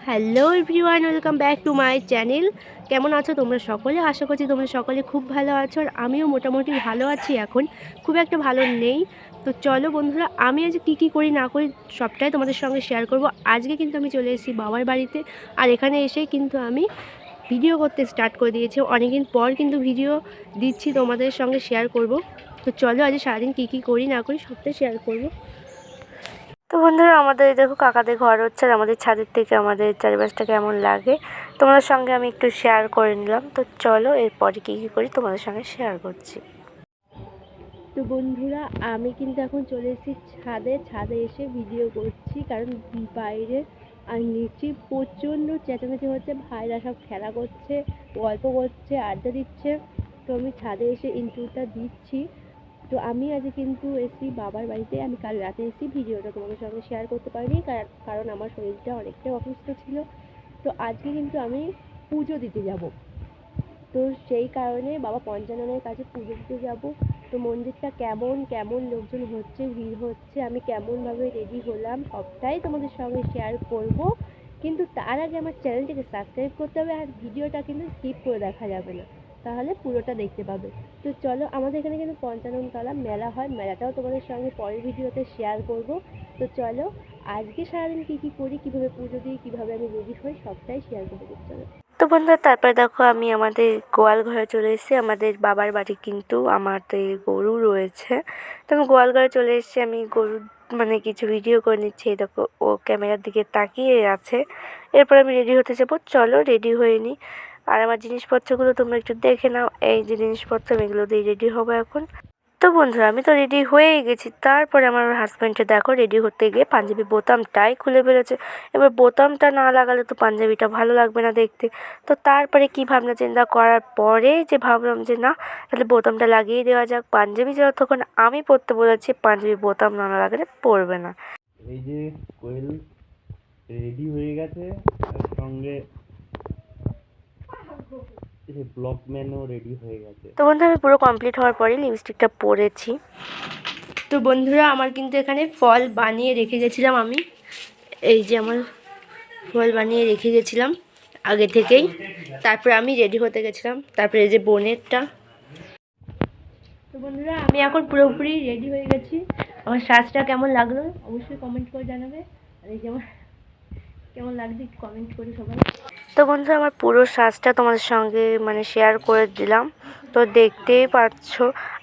Hello everyone, welcome back to my channel. কেমন আছো তোমরা সকলে? আশা করছি তোমরা সকলে খুব ভালো আছো, আর আমিও মোটামুটি ভালো আছি। এখন খুব একটা ভালো নেই। তো চলো বন্ধুরা, আমি আজ কী করি না করি সবটাই তোমাদের সঙ্গে শেয়ার করব। আজকে কিন্তু আমি চলে এসেছি বাবার বাড়িতে, আর এখানে এসেই কিন্তু আমি ভিডিও করতে স্টার্ট করে দিয়েছি। অনেকদিন পর কিন্তু ভিডিও দিচ্ছি, তোমাদের সঙ্গে শেয়ার করব। তো চলো আজ সারাদিন কী করি না করি সবটাই শেয়ার করব। তো বন্ধুরা, আমাদের দেখো কাকাদের ঘর হচ্ছে, আর আমাদের ছাদের থেকে আমাদের চারিপাশটা কেমন লাগে তোমাদের সঙ্গে আমি একটু শেয়ার করে নিলাম। তো চলো এরপরে কী করি তোমাদের সঙ্গে শেয়ার করছি। তো বন্ধুরা, আমি কিন্তু এখন চলে এসেছি ছাদে এসে ভিডিও করছি, কারণ বাইরে আর নিচে প্রচণ্ড চেঁচামেচি হচ্ছে। ভাইরা সব খেলা করছে, গল্প করছে, আড্ডা দিচ্ছে। তো আমি ছাদে এসে ইন্টারভিউটা দিচ্ছি। তো আমি আজ কিন্তু এসেছি বাবার বাড়িতে। আমি কাল রাতে এসেছি, ভিডিওটা তোমাদের সঙ্গে শেয়ার করতে পারিনি, কারণ আমার শরীরটা অনেকটাই অসুস্থ ছিল। তো আজকে কিন্তু আমি পুজো দিতে যাব। তো সেই কারণে বাবা পঞ্চাননের কাছে পুজো দিতে যাব। তো মন্দিরটা কেমন কেমন লোকজন হচ্ছে, ভিড় হচ্ছে, আমি কেমনভাবে রেডি হলাম সবটাই তোমাদের সঙ্গে শেয়ার করব। কিন্তু তার আগে আমার চ্যানেলটিকে সাবস্ক্রাইব করতে হবে, আর ভিডিওটা কিন্তু স্কিপ করে দেখা যাবে না, তাহলে পুরোটা দেখতে পাবে। তো চলো, আমাদের এখানে কিন্তু পঞ্চাননতলা মেলা হয়, মেলাটাও তোমাদের সঙ্গে পরের ভিডিওতে শেয়ার করব। তো চলো, আজকে সারাদিন কী করি, কীভাবে পুজো দিই, কীভাবে আমি রেডি হই সবটাই শেয়ার করবো। চলো। তো বন্ধুরা, তারপরে দেখো আমি আমাদের গোয়াল ঘরে চলে এসেছি। আমাদের বাবার বাড়ি কিন্তু আমাদের গরু রয়েছে, তো আমি গোয়াল ঘরে চলে এসেছি। আমি গরু মানে কিছু ভিডিও করে নিচ্ছি। এই দেখো, ও ক্যামেরার দিকে তাকিয়ে আছে। এরপর আমি রেডি হতে যাবো। চলো রেডি হয়ে নিই। আর আমার জিনিসপত্রগুলো তোমরা একটু দেখে নাও। এই যে জিনিসপত্র, আমি এগুলো দিয়ে রেডি হবো এখন। তো বন্ধুরা, আমি তো রেডি হয়েই গেছি। তারপরে আমার হাজব্যান্ডে দেখো রেডি হতে গিয়ে পাঞ্জাবি বোতামটাই খুলে ফেলেছে। এবার বোতামটা না লাগালে তো পাঞ্জাবিটা ভালো লাগবে না দেখতে। তো তারপরে কি ভাবনা চিন্তা করার পরে যে ভাবলাম যে না, তাহলে বোতামটা লাগিয়ে দেওয়া যাক। পাঞ্জাবি যতক্ষণ আমি পরতে বলেছি, পাঞ্জাবি বোতাম না লাগালে পরবে না। এই যে কোয়েল রেডি হয়ে গেছে, তার সঙ্গে ব্লকম্যানও রেডি হয়ে গেছে। তো বন্ধু, আমি পুরো কমপ্লিট হওয়ার পরে লিপস্টিকটা পরেছি। তো বন্ধুরা, আমার কিন্তু এখানে ফল বানিয়ে রেখে গেছিলাম আমি। এই যে আমার ফল বানিয়ে রেখে গেছিলাম আগে থেকেই। তারপরে আমি রেডি হতে গেছিলাম। তারপরে এই যে বোনেরটা। তো বন্ধুরা, আমি এখন পুরোপুরি রেডি হয়ে গেছি। আমার সাজটা কেমন লাগলো অবশ্যই কমেন্ট করে জানাবে। আর এই যে আমার কেমন লাগছে একটু কমেন্ট করে সবাই। তো বন্ধুরা, আমার পুরো সাজটা তোমাদের সঙ্গে মানে শেয়ার করে দিলাম। তো দেখতেই পাচ্ছ।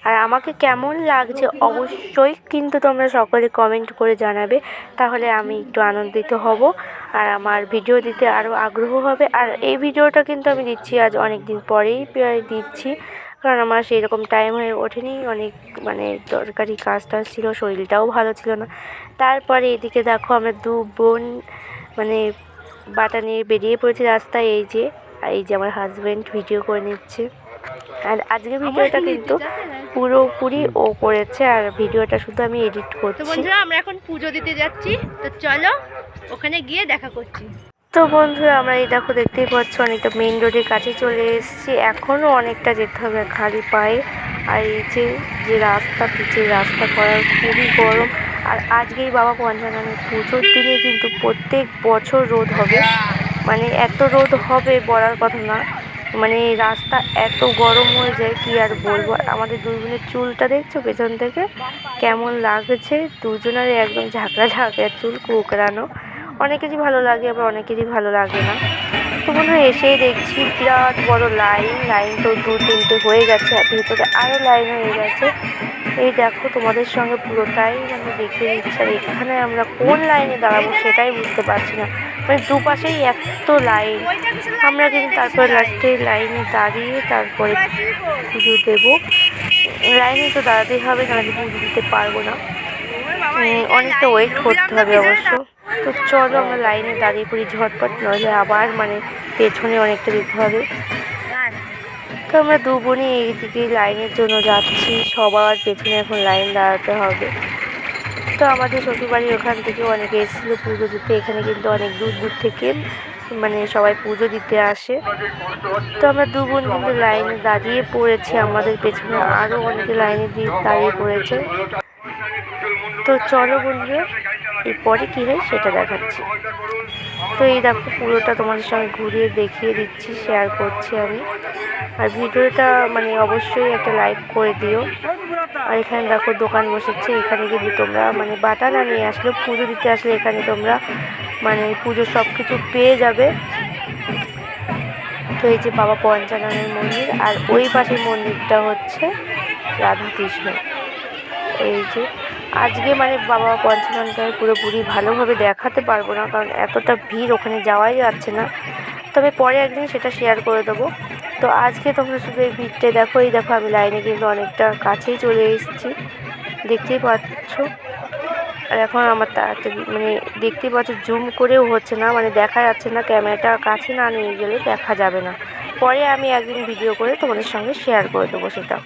আর আমাকে কেমন লাগছে অবশ্যই কিন্তু তোমরা সকলে কমেন্ট করে জানাবে, তাহলে আমি একটু আনন্দিত হব, আর আমার ভিডিও দিতে আরও আগ্রহ হবে। আর এই ভিডিওটা কিন্তু আমি দিচ্ছি আজ অনেক দিন পরেই প্রায় দিচ্ছি, কারণ আমার সেই রকম টাইম হয়ে ওঠেনি। অনেক মানে দরকারি কাজ টাজ ছিল, শরীরটাও ভালো ছিল না। তারপরে এদিকে দেখো আমরা দু বোন মানে বাটা নিয়ে বেরিয়ে পড়েছি রাস্তায়। এই যে আমার হাজব্যান্ড ভিডিও করে নিচ্ছে। আর আজকে ভিডিওটা কিন্তু পুরোপুরি ও করেছে, আর ভিডিওটা শুধু আমি এডিট করছি। তো বন্ধুরা, আমরা এখন পুজো দিতে যাচ্ছি। তো চলো ওখানে গিয়ে দেখা করছি। তো বন্ধুরা, আমরা এই দেখো দেখতেই পাচ্ছ অনেকটা মেন রোডের কাছে চলে এসেছি। এখনও অনেকটা যেতে হবে খালি পায়ে। আর এই যে রাস্তা, পিচের রাস্তা করার খুবই গরম। আর আজকেই বাবা পঞ্চাননের পুজোর দিনে কিন্তু প্রত্যেক বছর রোদ হবে, মানে এত রোদ হবে বলার কথা না। মানে রাস্তা এত গরম হয়ে যায় কি আর বলবো। আমাদের দুই বোনের চুলটা দেখছো পেছন থেকে কেমন লাগছে, দুজনের একদম ঝাঁকড়া ঝাঁকড়া চুল, কুকড়ানো। অনেকেরই ভালো লাগে, আবার অনেকেরই ভালো লাগে না। তো বন্ধুরা, এসেই দেখছি বিরাট বড় লাইন তো 2-3টে হয়ে গেছে, আর ভেতরে আরও লাইন হয়ে গেছে। এই দেখো, তোমাদের সঙ্গে পুরোটাই মানে দেখিয়ে দিচ্ছি। আর এখানে আমরা কোন লাইনে দাঁড়াবো সেটাই বুঝতে পারছি না, মানে দুপাশেই এত লাইন। আমরা কিন্তু তারপরে লাস্টে লাইনে দাঁড়িয়ে তারপরে পুজো দেবো। লাইনে তো দাঁড়াতেই হবে, নাহলে পুজো দিতে পারবো না। অনেকটা ওয়েট করতে হবে অবশ্য। তো চলো আমরা লাইনে দাঁড়িয়ে পড়ি ঝটপট, নইলে আবার মানে পেছনে অনেকটা দিতে হবে। তো আমরা দু বোনই এইদিকে লাইনের জন্য যাচ্ছি, সবার পেছনে এখন লাইন দাঁড়াতে হবে। তো আমাদের শ্বশুরবাড়ির ওখান থেকে অনেকে এসেছিলো পুজো দিতে। এখানে কিন্তু অনেক দূর দূর থেকে মানে সবাই পুজো দিতে আসে। তো আমরা দু বোন কিন্তু লাইনে দাঁড়িয়ে পড়েছি, আমাদের পেছনে আরও অনেকে লাইনে দাঁড়িয়ে পড়েছে। তো চলো বন্ধুরা, এরপরে কী হয় সেটা দেখাচ্ছি। তো এই দেখো পুরোটা তোমাদের সঙ্গে ঘুরিয়ে দেখিয়ে দিচ্ছি, শেয়ার করছি আমি। আর ভিডিওটা মানে অবশ্যই একটা লাইক করে দিও। আর এখানে দেখো দোকান বসেছে, এখানে কিন্তু তোমরা মানে বাটা না নিয়ে আসলে, পুজো দিতে আসলে এখানে তোমরা মানে পুজোর সব কিছু পেয়ে যাবে। তো এই যে বাবা পঞ্চাননের মন্দির, আর ওই পাশের মন্দিরটা হচ্ছে রাধাকৃষ্ণ। এই যে আজকে মানে বাবা পঞ্চাননকে আমি পুরোপুরি ভালোভাবে দেখাতে পারবো না, কারণ এতটা ভিড়, ওখানে যাওয়াই যাচ্ছে না। তবে পরে একদিন সেটা শেয়ার করে দেবো। তো আজকে তোমরা শুধু এই ভিড়টা দেখো। এই দেখো আমি লাইনে কিন্তু অনেকটা কাছেই চলে এসেছি, দেখতেই পাচ্ছ। আর এখন আমার তাড়াতাড়ি মানে দেখতেই পাচ্ছ, জুম করেও হচ্ছে না, মানে দেখা যাচ্ছে না, ক্যামেরাটা কাছে না নিয়ে গেলে দেখা যাবে না। পরে আমি একদিন ভিডিও করে তোমাদের সঙ্গে শেয়ার করে দেবো সেটা।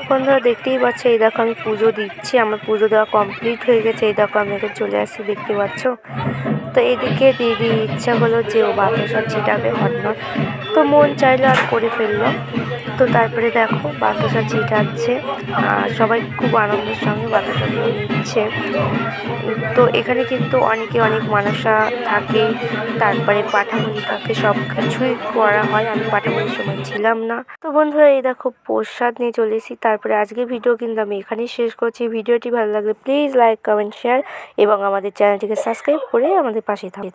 বন্ধুরা দেখতেই পাচ্ছ, এই দেখো আমি পুজো দিচ্ছি, আমার পুজো দেওয়া কমপ্লিট হয়ে গেছে। এই দেখো আমি এখন চলে আসছি, দেখতে পাচ্ছ। তো এদিকে দিদি ইচ্ছা হলো যে ও বাতাসা ছিটাবে হটনট, তো মন চাইলো আর করে ফেললো। তো তারপরে দেখো বাতাসা ছিটাচ্ছে, আর সবাই খুব আনন্দের সঙ্গে বাতাসাগুলো নিচ্ছে। তো এখানে কিন্তু অনেকে অনেক মানসা থাকে, তারপরে পাঠাবলি থাকে, সব কিছুই করা হয়। আমি পাঠাবলির সময় ছিলাম না। তো বন্ধুরা এই দেখো প্রসাদ নিয়ে চলে এসেছি। তারপরে আজকের ভিডিও কিন্তু আমি এখানেই শেষ করছি। ভিডিওটি ভালো লাগলে প্লিজ লাইক, কমেন্ট, শেয়ার এবং আমাদের চ্যানেলটিকে সাবস্ক্রাইব করে আমাদের পাশে থাকুন।